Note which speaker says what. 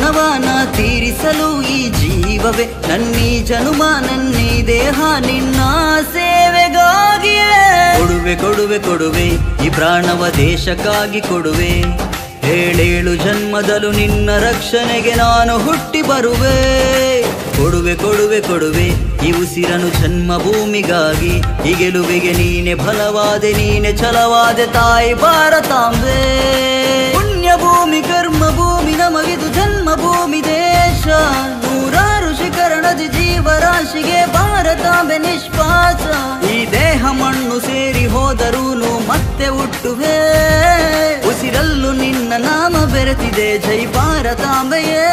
Speaker 1: ಋಣವಾನ ತೀರಿಸಲು ಈ ಜೀವವೇ ನನ್ನೀ ಜನುಮ ನನ್ನೀ ದೇಹ ನಿನ್ನ ಸೇವೆಗಾಗಿಯೇ ಕೊಡುವೆ ಕೊಡುವೆ ಕೊಡುವೆ ಈ ಪ್ರಾಣವ ದೇಶಕ್ಕಾಗಿ ಕೊಡುವೆ ಏಳೇಳು ಜನ್ಮದಲ್ಲೂ ನಿನ್ನ ರಕ್ಷಣೆಗೆ ನಾನು ಹುಟ್ಟಿ ಬರುವೆ ಕೊಡುವೆ ಕೊಡುವೆ ಕೊಡುವೆ ಈ ಉಸಿರನು ಜನ್ಮಭೂಮಿಗಾಗಿ ಈ ಗೆಲುವಿಗೆ ನೀನೆ ಬಲವಾದೆ ನೀನೆ ಛಲವಾದೆ ತಾಯಿ ಭಾರತಾಂಬೆ ಪುಣ್ಯ ಭೂಮಿ ಕರ್ಮ ಭೂಮಿ ನಮಗಿದು ಜನ್ಮಭೂಮಿ ದೇಶ ನೂರಾರು ಶಿಖರಣದಿ ಜೀವರಾಶಿಗೆ ಭಾರತಾಂಬೆ ನಿಷ್ಪಾಸ ಈ ದೇಹ ಮಣ್ಣು ಸೇರಿ ಹೋದರೂನು ಮತ್ತೆ ಹುಟ್ಟುವೆ ಉಸಿರಲ್ಲೂ ನಿನ್ನ ನಾಮ ಬೆರೆತಿದೆ ಜೈ ಭಾರತಾಂಬೆಯೇ